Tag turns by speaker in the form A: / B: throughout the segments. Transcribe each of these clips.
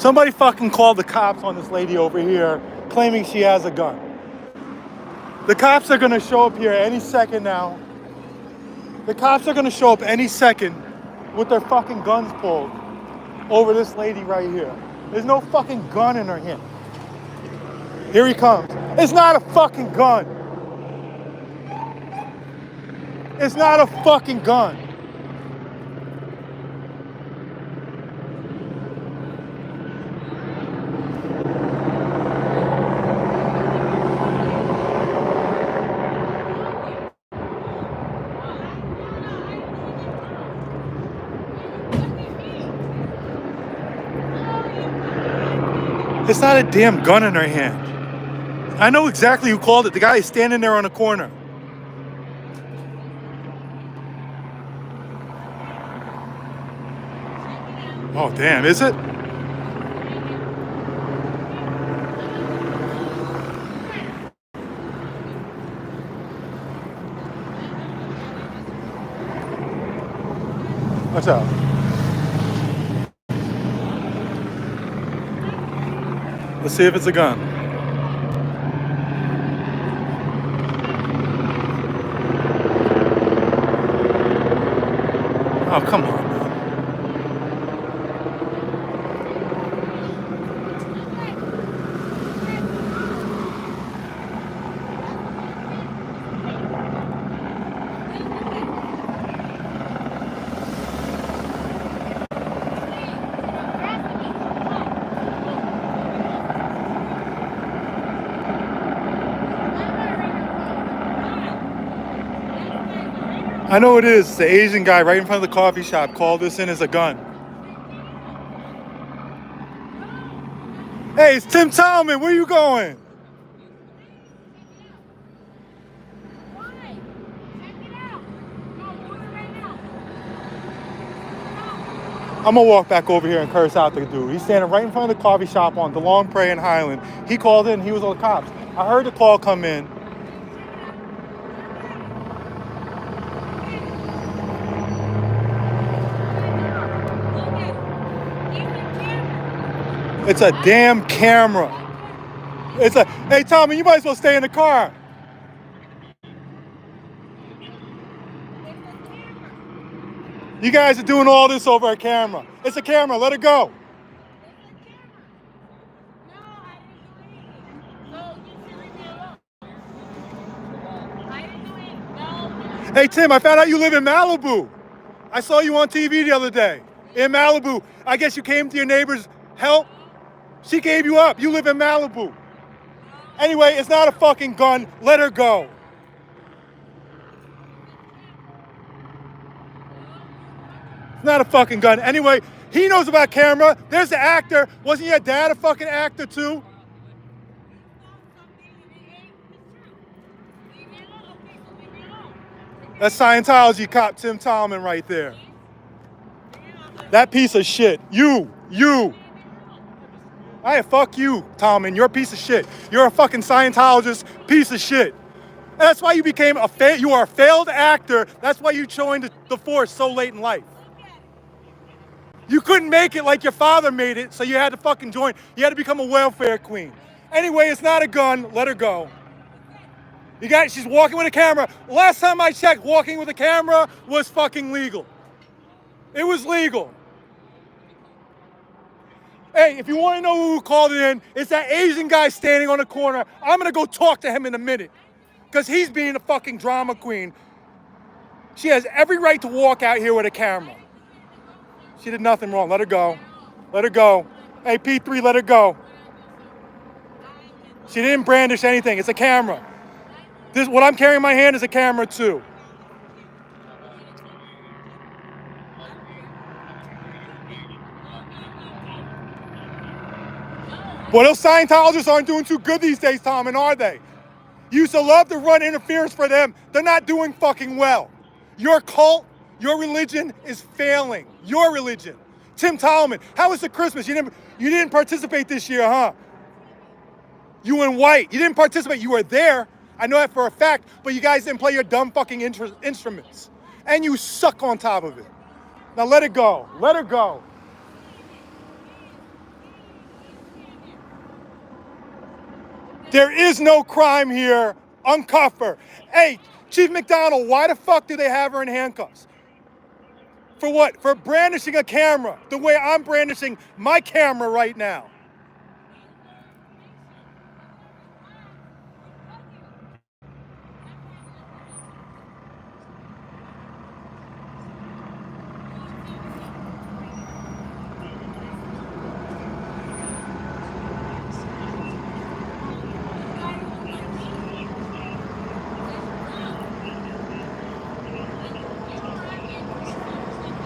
A: Somebody fucking called the cops on this lady over here claiming she has a gun. The cops are gonna show up here any second now. The cops are gonna show up any second with their fucking guns pulled over this lady right here. There's no fucking gun in her hand. Here he comes. It's not a fucking gun. It's not a fucking gun. It's not a damn gun in her hand. I know exactly who called it. The guy is standing there on the corner. Oh, damn, is it? What's up? Let's see if it's a gun. Oh, come on, man. I know it is. The Asian guy right in front of the coffee shop called this in as a gun. Hey, it's Tim Talman. Where you going?
B: Why? Check it out. No, do it right now.
A: I'm gonna walk back over here and curse out the dude. He's standing right in front of the coffee shop on DeLong Prairie and Highland. He called in. He was on the cops. I heard the call come in. It's a damn camera. It's a, hey Tommy, you might as well stay in the car. You guys are doing all this over a camera. It's a camera, let it go. Hey Tim, I found out you live in Malibu. I saw you on TV the other day. In Malibu. I guess you came to your neighbor's help. She gave you up. You live in Malibu. Anyway, it's not a fucking gun. Let her go. It's not a fucking gun. Anyway, he knows about camera. There's the actor. Wasn't your dad a fucking actor too? That's Scientology cop Tim Talman right there. That piece of shit. You. Hey, fuck you, Talman. You're a piece of shit. You're a fucking Scientologist piece of shit. And that's why you became you are a failed actor. That's why you joined the force so late in life. You couldn't make it like your father made it, so you had to fucking join. You had to become a welfare queen. Anyway, it's not a gun. Let her go. She's walking with a camera. Last time I checked, walking with a camera was fucking legal. It was legal. Hey, if you want to know who called it in, it's that Asian guy standing on the corner. I'm going to go talk to him in a minute. Because he's being a fucking drama queen. She has every right to walk out here with a camera. She did nothing wrong. Let her go. Let her go. Hey, P3, let her go. She didn't brandish anything. It's a camera. What I'm carrying in my hand is a camera too. Well, those Scientologists aren't doing too good these days, Tom, are they? You used to love to run interference for them. They're not doing fucking well. Your cult, your religion is failing. Your religion. Tim Talman, how was the Christmas? You didn't participate this year, huh? You in white. You didn't participate. You were there. I know that for a fact, but you guys didn't play your dumb fucking instruments. And you suck on top of it. Now let it go. Let her go. There is no crime here. Uncuff her. Hey, Chief McDonald, why the fuck do they have her in handcuffs? For what? For brandishing a camera, the way I'm brandishing my camera right now.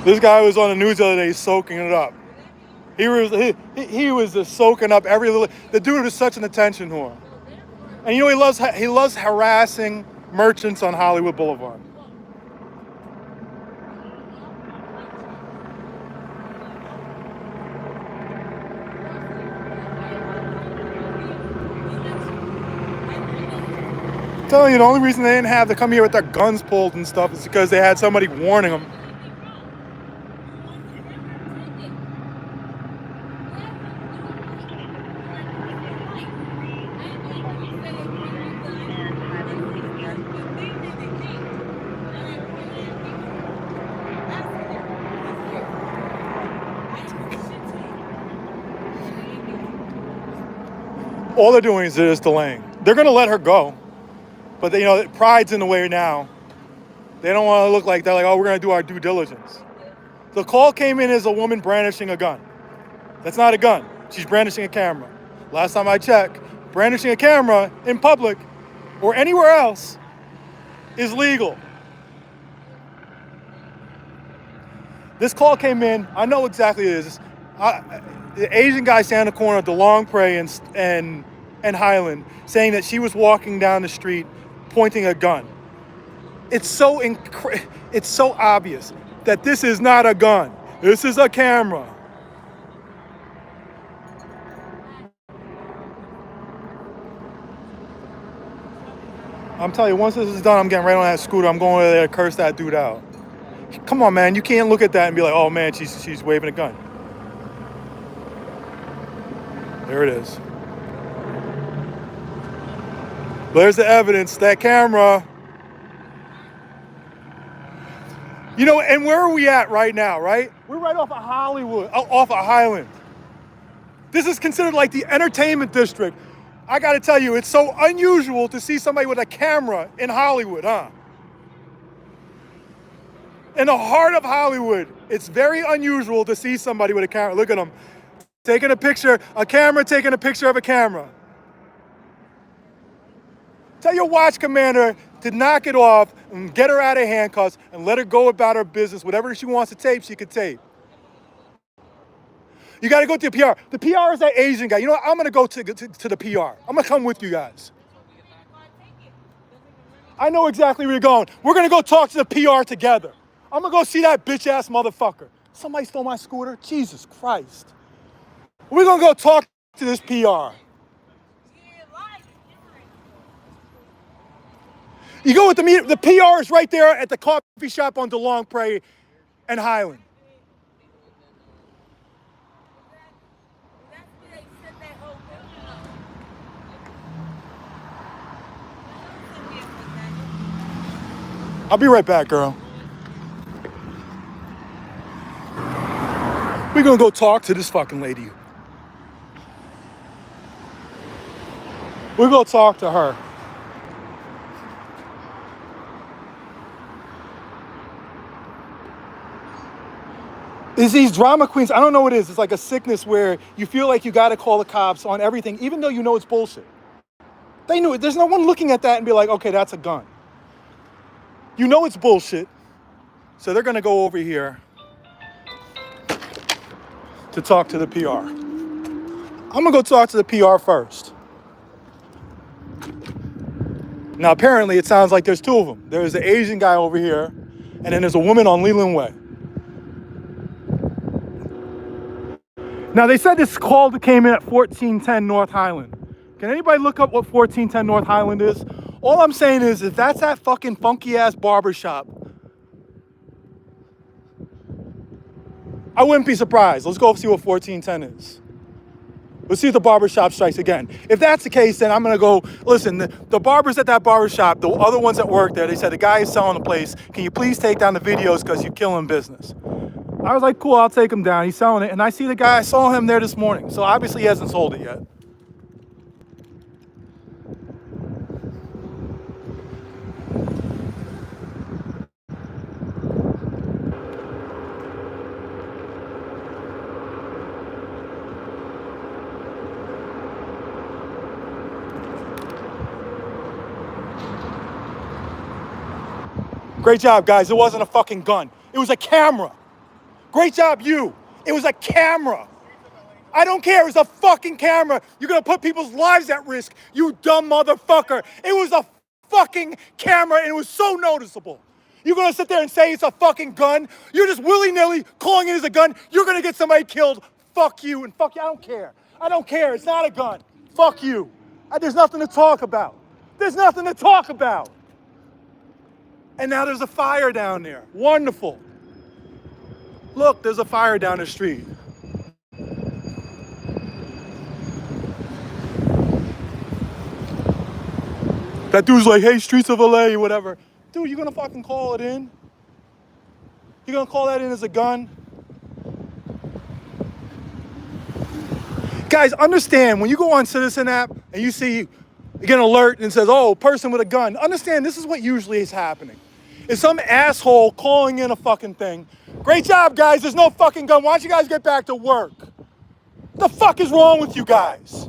A: This guy was on the news the other day soaking it up. He was just soaking up every little. The dude is such an attention whore, and you know he loves harassing merchants on Hollywood Boulevard. I'm telling you, the only reason they didn't have to come here with their guns pulled and stuff is because they had somebody warning them. All they're doing is they're just delaying. They're going to let her go. But they, pride's in the way now. They don't want to look like they're like, oh, we're going to do our due diligence. The call came in as a woman brandishing a gun. That's not a gun. She's brandishing a camera. Last time I checked, brandishing a camera in public or anywhere else is legal. This call came in. I know exactly what it is. The Asian guy standing in the corner of DeLong Prey and Highland saying that she was walking down the street pointing a gun. It's so obvious that this is not a gun. This is a camera. I'm telling you, once this is done, I'm getting right on that scooter. I'm going over there to curse that dude out. Come on, man. You can't look at that and be like, oh, man, she's waving a gun. There it is. There's the evidence, that camera. And where are we at right now, right? We're right off of Hollywood, off of Highland. This is considered like the entertainment district. I gotta tell you, it's so unusual to see somebody with a camera in Hollywood, huh? In the heart of Hollywood, it's very unusual to see somebody with a camera. Look at them. Taking a picture, a camera taking a picture of a camera. Tell your watch commander to knock it off and get her out of handcuffs and let her go about her business. Whatever she wants to tape, she could tape. You got to go to the PR. The PR is that Asian guy. You know what? I'm going to go to the PR. I'm going to come with you guys. I know exactly where you're going. We're going to go talk to the PR together. I'm going to go see that bitch-ass motherfucker. Somebody stole my scooter? Jesus Christ. We're going to go talk to this PR. You go with the PR is right there at the coffee shop on DeLong Prey and Highland. I'll be right back, girl. We're gonna go talk to this fucking lady. We're gonna talk to her. It's these drama queens. I don't know what it is. It's like a sickness where you feel like you gotta call the cops on everything, even though you know it's bullshit. They knew it. There's no one looking at that and be like, okay, that's a gun. You know it's bullshit. So they're gonna go over here to talk to the PR. I'm gonna go talk to the PR first. Now, apparently, it sounds like there's two of them. There's the Asian guy over here, and then there's a woman on Leland Way. Now, they said this call came in at 1410 North Highland. Can anybody look up what 1410 North Highland is? All I'm saying is, if that's that fucking funky-ass barbershop, I wouldn't be surprised. Let's go see what 1410 is. We'll see if the barbershop strikes again. If that's the case, then I'm gonna go, listen, the barbers at that barbershop, the other ones that work there, they said, the guy is selling the place. Can you please take down the videos because you're killing business? I was like, cool, I'll take him down. He's selling it. And I see the guy, I saw him there this morning. So obviously he hasn't sold it yet. Great job, guys. It wasn't a fucking gun. It was a camera. Great job, you. It was a camera. I don't care. It was a fucking camera. You're going to put people's lives at risk, you dumb motherfucker. It was a fucking camera, and it was so noticeable. You're going to sit there and say it's a fucking gun? You're just willy-nilly calling it as a gun. You're going to get somebody killed. Fuck you, and fuck you. I don't care. I don't care. It's not a gun. Fuck you. There's nothing to talk about. There's nothing to talk about. And now there's a fire down there. Wonderful. Look, there's a fire down the street. That dude's like, hey, streets of LA, or whatever. Dude, you gonna fucking call it in? You gonna call that in as a gun? Guys, understand, when you go on Citizen app and you see, you get an alert and it says, oh, person with a gun, understand this is what usually is happening. It's some asshole calling in a fucking thing. Great job, guys, there's no fucking gun. Why don't you guys get back to work? What the fuck is wrong with you guys?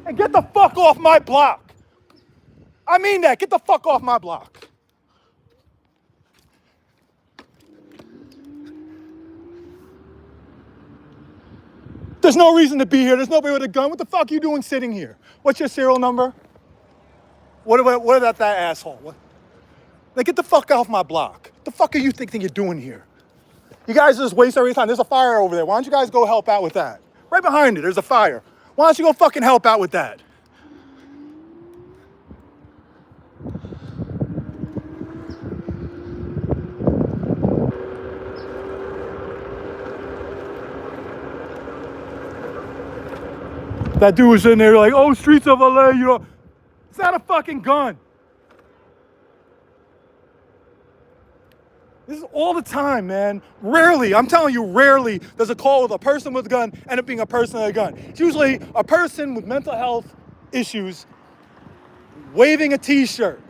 A: And get the fuck off my block. I mean that, get the fuck off my block. There's no reason to be here. There's nobody with a gun. What the fuck are you doing sitting here? What's your serial number? What about that asshole? What? Like, get the fuck off my block. What the fuck are you thinking you're doing here? You guys just waste every time. There's a fire over there. Why don't you guys go help out with that? Right behind it, there's a fire. Why don't you go fucking help out with that? That dude was in there like, oh, streets of LA, you know. It's not a fucking gun. This is all the time, man. Rarely, I'm telling you, rarely does a call with a person with a gun end up being a person with a gun. It's usually a person with mental health issues waving a t-shirt,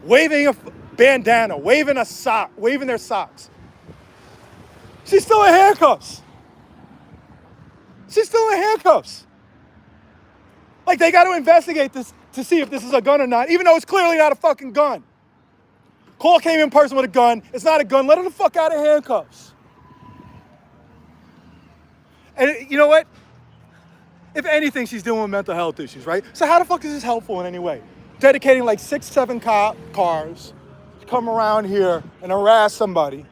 A: waving a bandana, waving a sock, waving their socks. She's still in handcuffs. She's still in handcuffs. Like, they got to investigate this to see if this is a gun or not, even though it's clearly not a fucking gun. Call came in person with a gun. It's not a gun. Let her the fuck out of handcuffs. And you know what? If anything, she's dealing with mental health issues, right? So how the fuck is this helpful in any way? Dedicating like 6, 7 cars to come around here and harass somebody.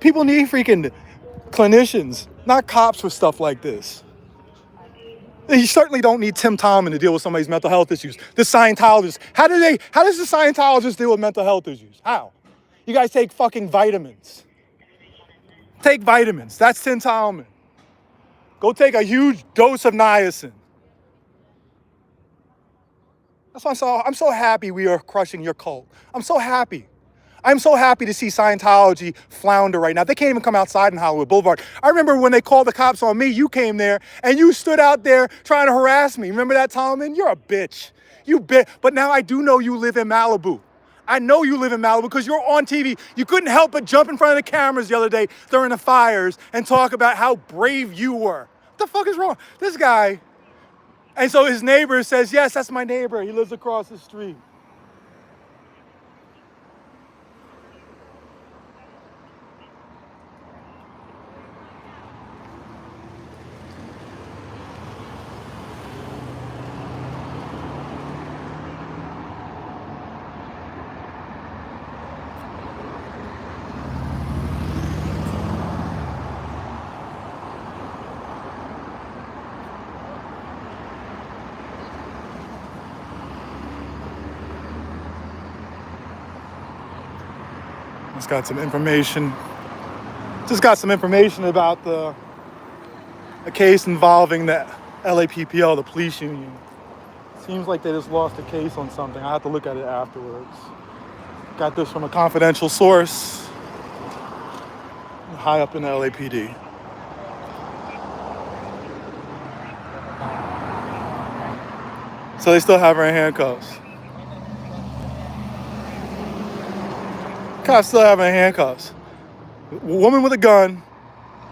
A: People need freaking clinicians, not cops for stuff like this. You certainly don't need Tim Tallman to deal with somebody's mental health issues. The Scientologists, how does the Scientologist deal with mental health issues? How? You guys take fucking vitamins. Take vitamins. That's Tim Tallman. Go take a huge dose of niacin. That's why I'm so happy we are crushing your cult. I'm so happy. I'm so happy to see Scientology flounder right now. They can't even come outside in Hollywood Boulevard. I remember when they called the cops on me, you came there and you stood out there trying to harass me. Remember that, Tallman? You're a bitch. You bitch. But now I do know you live in Malibu. I know you live in Malibu because you're on TV. You couldn't help but jump in front of the cameras the other day during the fires and talk about how brave you were. What the fuck is wrong? This guy. And so his neighbor says, yes, that's my neighbor. He lives across the street. Just got some information about the a case involving the LAPPL, the police union. Seems like they just lost a case on something. I have to look at it afterwards. Got this from a confidential source high up in the LAPD. So they still have her in handcuffs. Cops still have her in handcuffs. Woman with a gun.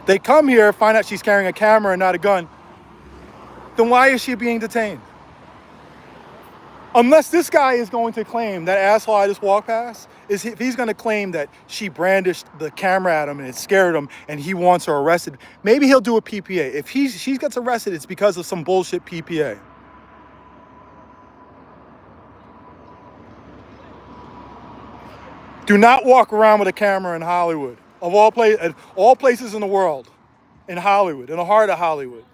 A: They come here, find out she's carrying a camera and not a gun. Then why is she being detained? Unless this guy is going to claim, that asshole I just walked past, if he's going to claim that she brandished the camera at him and it scared him and he wants her arrested, maybe he'll do a PPA. If she gets arrested, it's because of some bullshit PPA. Do not walk around with a camera in Hollywood. Of all places in the world, in Hollywood, in the heart of Hollywood.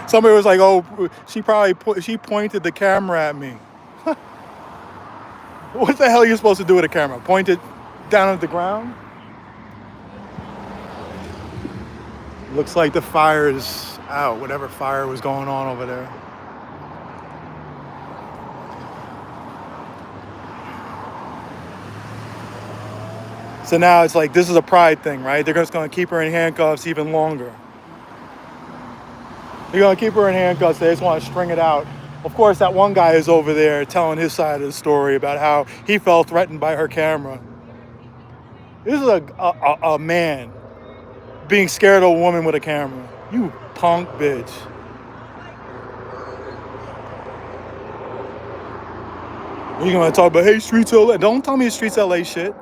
A: Somebody was like, "Oh, she pointed the camera at me." What the hell are you supposed to do with a camera? Point it down at the ground? Looks like the fire is out. Whatever fire was going on over there. So now it's like this is a pride thing, right? They're just going to keep her in handcuffs even longer. They're going to keep her in handcuffs. They just want to string it out. Of course, that one guy is over there telling his side of the story about how he felt threatened by her camera. This is a man being scared of a woman with a camera. You punk bitch. You're going to talk about, hey, streets LA. Don't tell me it's streets LA shit.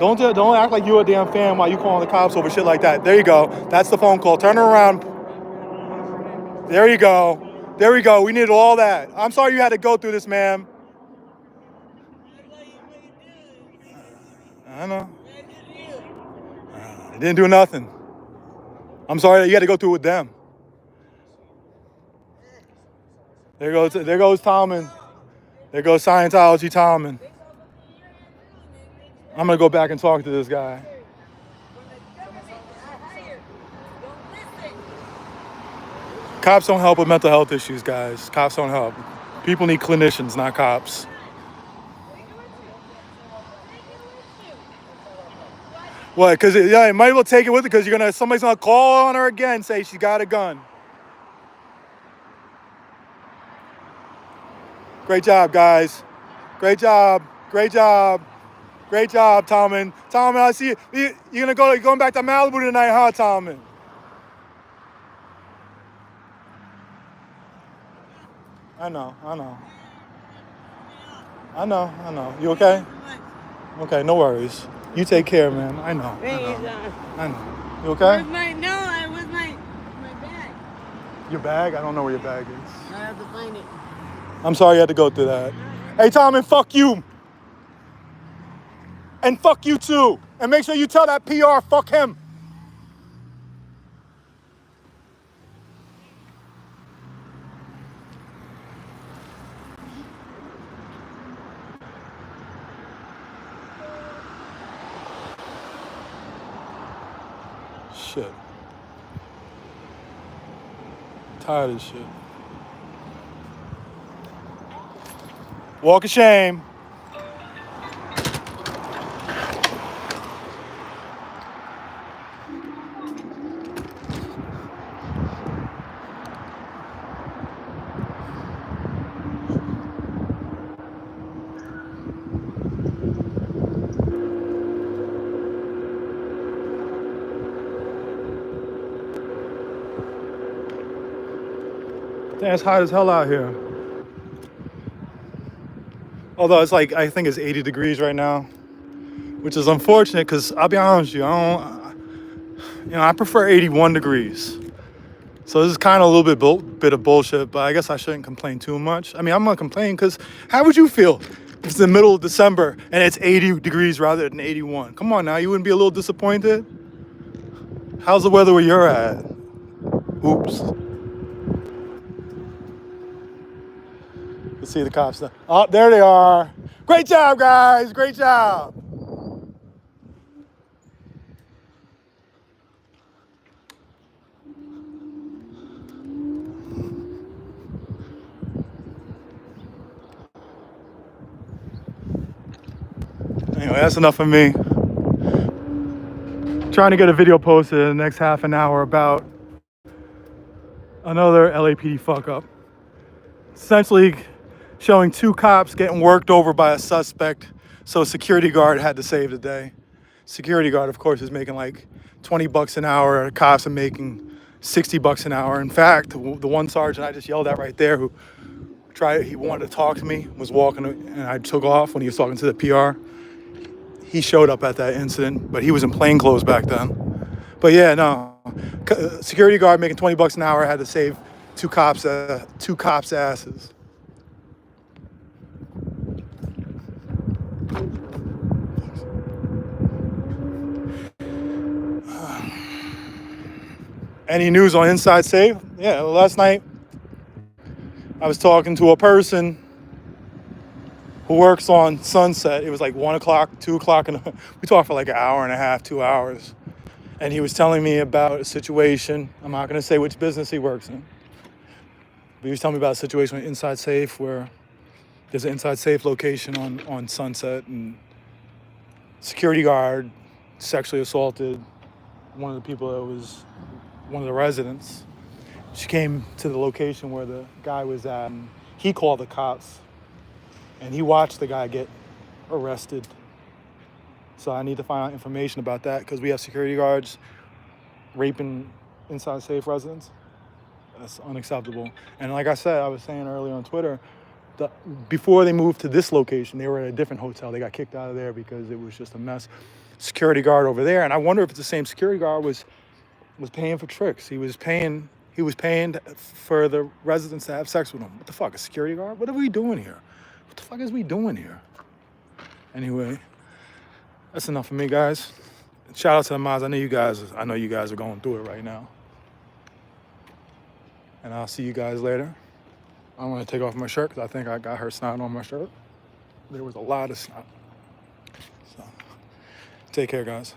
A: Don't act like you're a damn fan while you calling the cops over shit like that. There you go. That's the phone call. Turn her around. There you go. There we go. We needed all that. I'm sorry you had to go through this, ma'am. I know. It didn't do nothing. I'm sorry that you had to go through it with them. There goes Talman. There goes Scientology Talman. I'm gonna go back and talk to this guy. Cops don't help with mental health issues, guys. Cops don't help. People need clinicians, not cops. What? Because you might as well take it with it because somebody's gonna call on her again, say she got a gun. Great job, guys. Great job. Great job. Great job, Talman. Talman, I see you. You're going back to Malibu tonight, huh, Talman? I know. You okay? Okay, no worries. You take care, man. I know. You okay?
B: Where's my bag?
A: Your bag? I don't know where your bag is.
B: I have to find it.
A: I'm sorry you had to go through that. Hey, Talman, fuck you. And fuck you too. And make sure you tell that PR, fuck him. Shit. Tired of shit. Walk of shame. Damn, it's hot as hell out here. Although it's like, I think it's 80 degrees right now, which is unfortunate because I'll be honest with you, I prefer 81 degrees. So this is kind of a little bit of bullshit, but I guess I shouldn't complain too much. I mean, I'm gonna complain because how would you feel It's the middle of December and it's 80 degrees rather than 81. Come on now, you wouldn't be a little disappointed? How's the weather where you're at? Oops. Let's see the cops now. Oh, there they are. Great job, guys. Great job. Anyway, that's enough of me. Trying to get a video posted in the next half an hour about another LAPD fuck up. Essentially showing two cops getting worked over by a suspect, so a security guard had to save the day. Security guard, of course, is making like 20 bucks an hour. Cops are making 60 bucks an hour. In fact, the one sergeant I just yelled at right there who he wanted to talk to me, was walking, and I took off when he was talking to the PR. He showed up at that incident, but he was in plain clothes back then. But yeah, no, security guard making 20 bucks an hour had to save two cops' asses. Any news on Inside Safe? Yeah, last night I was talking to a person who works on Sunset. It was like 1 o'clock, 2 o'clock, and we talked for like an hour and a half, 2 hours. And he was telling me about a situation. I'm not going to say which business he works in. But he was telling me about a situation with Inside Safe where there's an Inside Safe location on Sunset, and security guard sexually assaulted one of the people that was one of the residents. She came to the location where the guy was at, and he called the cops, and he watched the guy get arrested. So I need to find out information about that, because we have security guards raping Inside Safe residents. That's unacceptable. And like I said, I was saying earlier on Twitter, before they moved to this location, they were at a different hotel. They got kicked out of there because it was just a mess. Security guard over there, and I wonder if it's the same security guard was paying for tricks. He was paying for the residents to have sex with him. What the fuck, a security guard? What are we doing here? What the fuck is we doing here? Anyway, that's enough for me, guys. Shout out to the mods. I know you guys are going through it right now. And I'll see you guys later. I'm gonna take off my shirt because I think I got her snot on my shirt. There was a lot of snot. So, take care, guys.